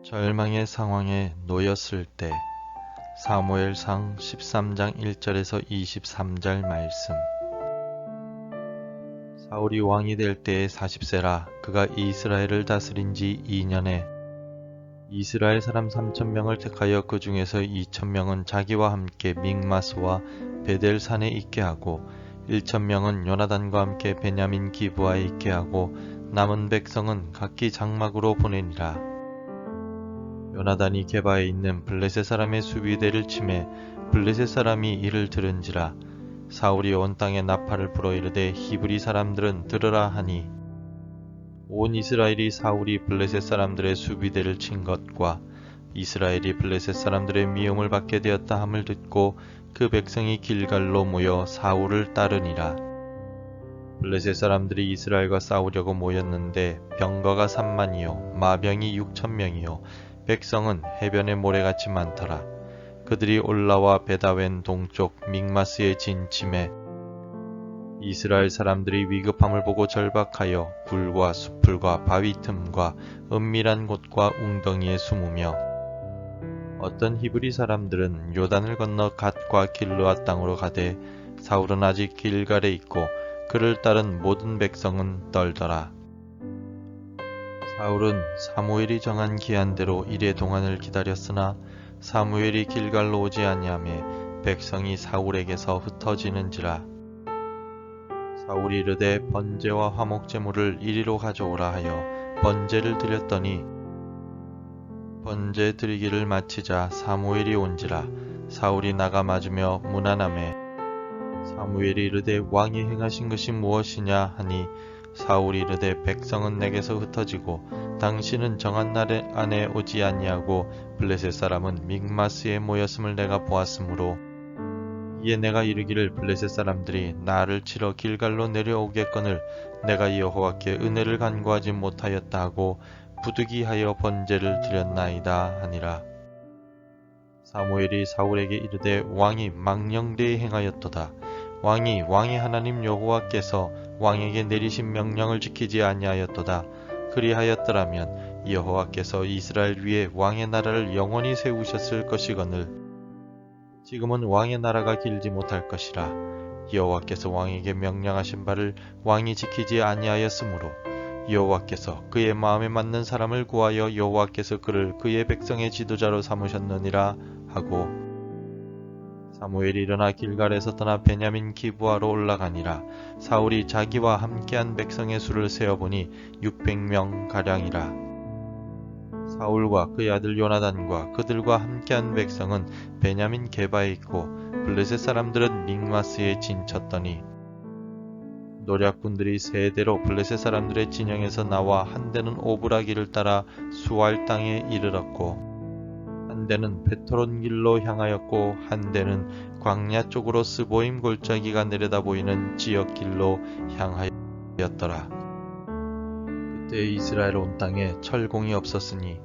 절망의 상황에 놓였을 때 사무엘상 13장 1절에서 23절 말씀. 사울이 왕이 될 때에 40세라. 그가 이스라엘을 다스린 지 2년에 이스라엘 사람 3,000명을 택하여 그 중에서 2,000명은 자기와 함께 믹마스와 베델 산에 있게 하고 1,000명은 요나단과 함께 베냐민 기브아에 있게 하고 남은 백성은 각기 장막으로 보내니라. 요나단이 게바에 있는 블레셋 사람의 수비대를 치매 블레셋 사람이 이를 들은지라. 사울이 온 땅에 나팔을 불어 이르되 히브리 사람들은 들으라 하니 온 이스라엘이 사울이 블레셋 사람들의 수비대를 친 것과 이스라엘이 블레셋 사람들의 미움을 받게 되었다 함을 듣고 그 백성이 길갈로 모여 사울을 따르니라. 블레셋 사람들이 이스라엘과 싸우려고 모였는데 병거가 3만이요 마병이 6,000명이요 백성은 해변의 모래같이 많더라. 그들이 올라와 베다웬 동쪽 믹마스에 진침해 이스라엘 사람들이 위급함을 보고 절박하여 굴과 수풀과 바위 틈과 은밀한 곳과 웅덩이에 숨으며 어떤 히브리 사람들은 요단을 건너 갓과 길르앗 땅으로 가되 사울은 아직 길갈에 있고 그를 따른 모든 백성은 떨더라. 사울은 사무엘이 정한 기한대로 이레 동안을 기다렸으나 사무엘이 길갈로 오지 아니하매 백성이 사울에게서 흩어지는지라. 사울이 이르되 번제와 화목제물을 이리로 가져오라 하여 번제를 드렸더니 번제 드리기를 마치자 사무엘이 온지라. 사울이 나가 맞으며 문안하매 사무엘이 이르되 왕이 행하신 것이 무엇이냐 하니 사울이 이르되 백성은 내게서 흩어지고 당신은 정한 날 안에 오지 아니하고 블레셋 사람은 믹마스에 모였음을 내가 보았으므로 이에 내가 이르기를 블레셋 사람들이 나를 치러 길갈로 내려오겠거늘 내가 여호와께 은혜를 간구하지 못하였다 하고 부득이하여 번제를 드렸나이다 하니라. 사무엘이 사울에게 이르되 왕이 망령되이 행하였도다. 왕이 왕의 하나님 여호와께서 왕에게 내리신 명령을 지키지 아니하였도다. 그리하였더라면 여호와께서 이스라엘 위에 왕의 나라를 영원히 세우셨을 것이거늘 지금은 왕의 나라가 길지 못할 것이라. 여호와께서 왕에게 명령하신 바를 왕이 지키지 아니하였으므로 여호와께서 그의 마음에 맞는 사람을 구하여 여호와께서 그를 그의 백성의 지도자로 삼으셨느니라 하고 사무엘이 일어나 길갈에서 떠나 베냐민 기브아로 올라가니라. 사울이 자기와 함께한 백성의 수를 세어보니 600명 가량이라. 사울과 그의 아들 요나단과 그들과 함께한 백성은 베냐민 게바에 있고 블레셋 사람들은 믹마스에 진쳤더니 노략군들이 세 대로 블레셋 사람들의 진영에서 나와 한 대는 오브라기를 따라 수알 땅에 이르렀고 한 대는 베토론 길로 향하였고 한 대는 광야 쪽으로 스보임 골짜기가 내려다 보이는 지역 길로 향하였더라. 그때 이스라엘 온 땅에 철공이 없었으니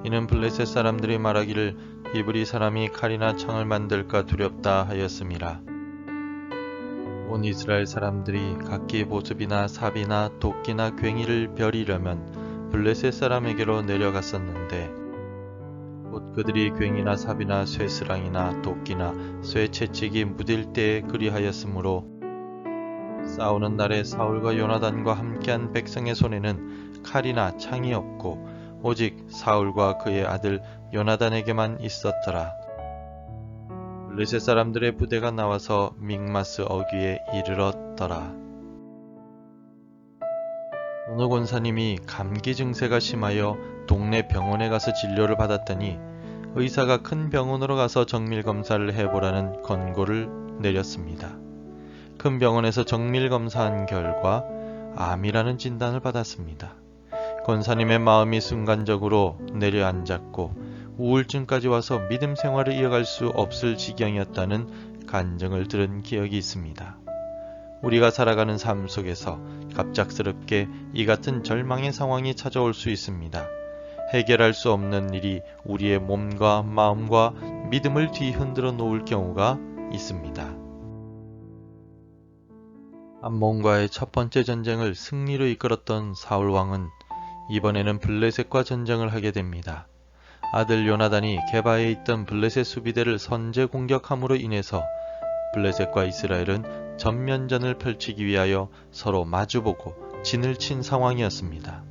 이는 블레셋 사람들이 말하기를 히브리 사람이 칼이나 창을 만들까 두렵다 하였음이라. 온 이스라엘 사람들이 각기 보습이나 삽이나 도끼나 괭이를 벼리려면 블레셋 사람에게로 내려갔었는데 곧 그들이 괭이나 삽이나 쇠스랑이나 도끼나 쇠채찍이 무딜 때에 그리하였으므로 싸우는 날에 사울과 요나단과 함께한 백성의 손에는 칼이나 창이 없고 오직 사울과 그의 아들 요나단에게만 있었더라. 블레셋 사람들의 부대가 나와서 믹마스 어귀에 이르렀더라. 어느 권사님이 감기 증세가 심하여 동네 병원에 가서 진료를 받았더니 의사가 큰 병원으로 가서 정밀 검사를 해보라는 권고를 내렸습니다. 큰 병원에서 정밀 검사한 결과 암이라는 진단을 받았습니다. 권사님의 마음이 순간적으로 내려앉았고 우울증까지 와서 믿음 생활을 이어갈 수 없을 지경이었다는 간증을 들은 기억이 있습니다. 우리가 살아가는 삶 속에서 갑작스럽게 이 같은 절망의 상황이 찾아올 수 있습니다. 해결할 수 없는 일이 우리의 몸과 마음과 믿음을 뒤흔들어 놓을 경우가 있습니다. 암몬과의 첫 번째 전쟁을 승리로 이끌었던 사울 왕은 이번에는 블레셋과 전쟁을 하게 됩니다. 아들 요나단이 게바에 있던 블레셋 수비대를 선제 공격함으로 인해서 블레셋과 이스라엘은 전면전을 펼치기 위하여 서로 마주보고 진을 친 상황이었습니다.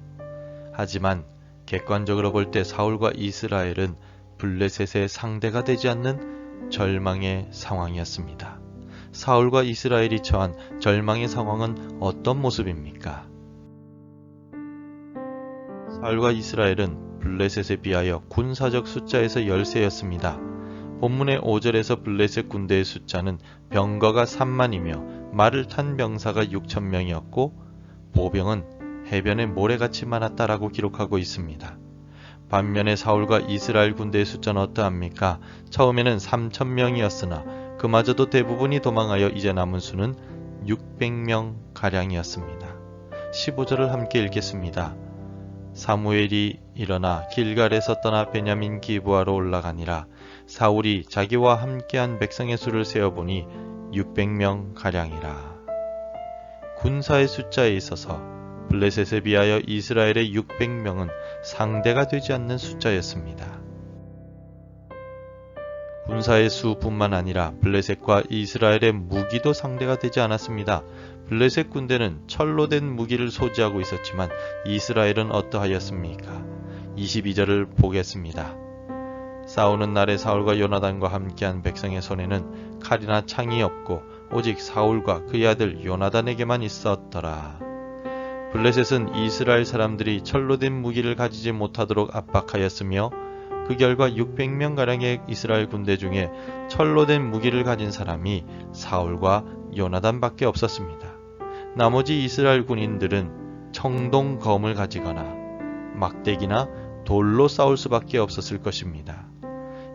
하지만 객관적으로 볼 때 사울과 이스라엘은 블레셋의 상대가 되지 않는 절망의 상황이었습니다. 사울과 이스라엘이 처한 절망의 상황은 어떤 모습입니까? 사울과 이스라엘은 블레셋에 비하여 군사적 숫자에서 열세였습니다. 본문의 5절에서 블레셋 군대의 숫자는 병거가 3만이며 말을 탄 병사가 6,000명이었고 보병은 해변에 모래같이 많았다라고 기록하고 있습니다. 반면에 사울과 이스라엘 군대의 숫자는 어떠합니까? 처음에는 3,000명이었으나 그마저도 대부분이 도망하여 이제 남은 수는 600명 가량이었습니다. 15절을 함께 읽겠습니다. 사무엘이 일어나 길갈에서 떠나 베냐민 기브아로 올라가니라. 사울이 자기와 함께한 백성의 수를 세어보니 600명 가량이라. 군사의 숫자에 있어서 블레셋에 비하여 이스라엘의 600명은 상대가 되지 않는 숫자였습니다. 군사의 수뿐만 아니라 블레셋과 이스라엘의 무기도 상대가 되지 않았습니다. 블레셋 군대는 철로 된 무기를 소지하고 있었지만 이스라엘은 어떠하였습니까? 22절을 보겠습니다. 싸우는 날에 사울과 요나단과 함께한 백성의 손에는 칼이나 창이 없고 오직 사울과 그의 아들 요나단에게만 있었더라. 블레셋은 이스라엘 사람들이 철로 된 무기를 가지지 못하도록 압박하였으며 그 결과 600명가량의 이스라엘 군대 중에 철로 된 무기를 가진 사람이 사울과 요나단밖에 없었습니다. 나머지 이스라엘 군인들은 청동 검을 가지거나 막대기나 돌로 싸울 수밖에 없었을 것입니다.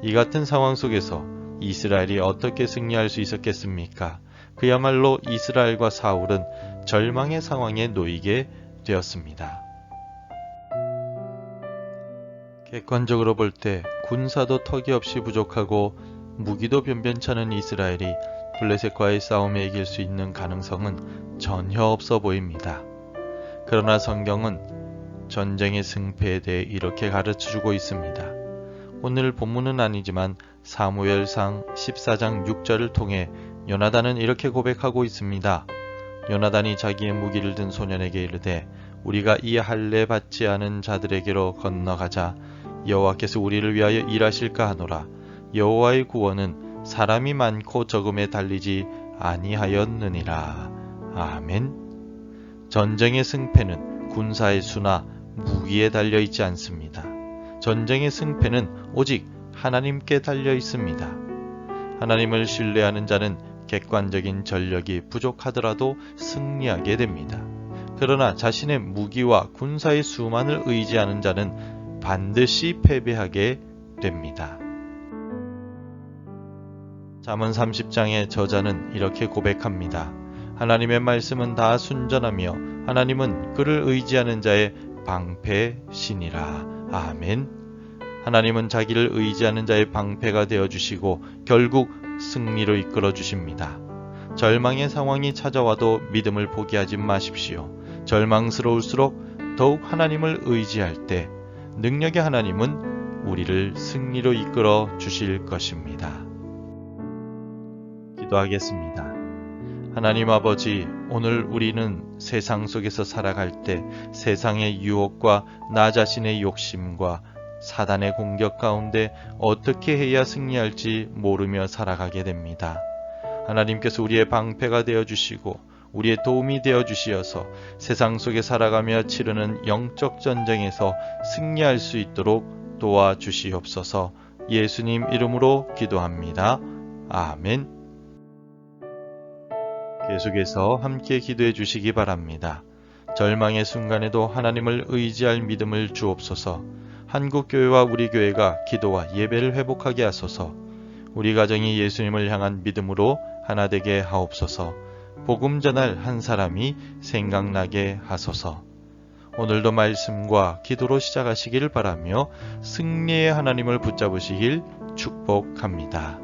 이 같은 상황 속에서 이스라엘이 어떻게 승리할 수 있었겠습니까? 그야말로 이스라엘과 사울은 절망의 상황에 놓이게 되었습니다. 객관적으로 볼 때 군사도 턱이 없이 부족하고 무기도 변변찮은 이스라엘이 블레셋과의 싸움에 이길 수 있는 가능성은 전혀 없어 보입니다. 그러나 성경은 전쟁의 승패에 대해 이렇게 가르쳐주고 있습니다. 오늘 본문은 아니지만 사무엘상 14장 6절을 통해 요나단은 이렇게 고백하고 있습니다. 요나단이 자기의 무기를 든 소년에게 이르되 우리가 이 할례 받지 않은 자들에게로 건너가자. 여호와께서 우리를 위하여 일하실까 하노라. 여호와의 구원은 사람이 많고 적음에 달리지 아니하였느니라. 아멘. 전쟁의 승패는 군사의 수나 무기에 달려 있지 않습니다. 전쟁의 승패는 오직 하나님께 달려 있습니다. 하나님을 신뢰하는 자는 객관적인 전력이 부족하더라도 승리하게 됩니다. 그러나 자신의 무기와 군사의 수만을 의지하는 자는 반드시 패배하게 됩니다. 잠언 30장의 저자는 이렇게 고백합니다. 하나님의 말씀은 다 순전하며 하나님은 그를 의지하는 자의 방패시니라. 아멘. 하나님은 자기를 의지하는 자의 방패가 되어주시고 결국 승리로 이끌어 주십니다. 절망의 상황이 찾아와도 믿음을 포기하지 마십시오. 절망스러울수록 더욱 하나님을 의지할 때 능력의 하나님은 우리를 승리로 이끌어 주실 것입니다. 기도하겠습니다. 하나님 아버지, 오늘 우리는 세상 속에서 살아갈 때 세상의 유혹과 나 자신의 욕심과 사단의 공격 가운데 어떻게 해야 승리할지 모르며 살아가게 됩니다. 하나님께서 우리의 방패가 되어주시고 우리의 도움이 되어주시어서 세상 속에 살아가며 치르는 영적 전쟁에서 승리할 수 있도록 도와주시옵소서. 예수님 이름으로 기도합니다. 아멘. 계속해서 함께 기도해 주시기 바랍니다. 절망의 순간에도 하나님을 의지할 믿음을 주옵소서. 한국교회와 우리 교회가 기도와 예배를 회복하게 하소서. 우리 가정이 예수님을 향한 믿음으로 하나 되게 하옵소서. 복음 전할 한 사람이 생각나게 하소서. 오늘도 말씀과 기도로 시작하시길 바라며 승리의 하나님을 붙잡으시길 축복합니다.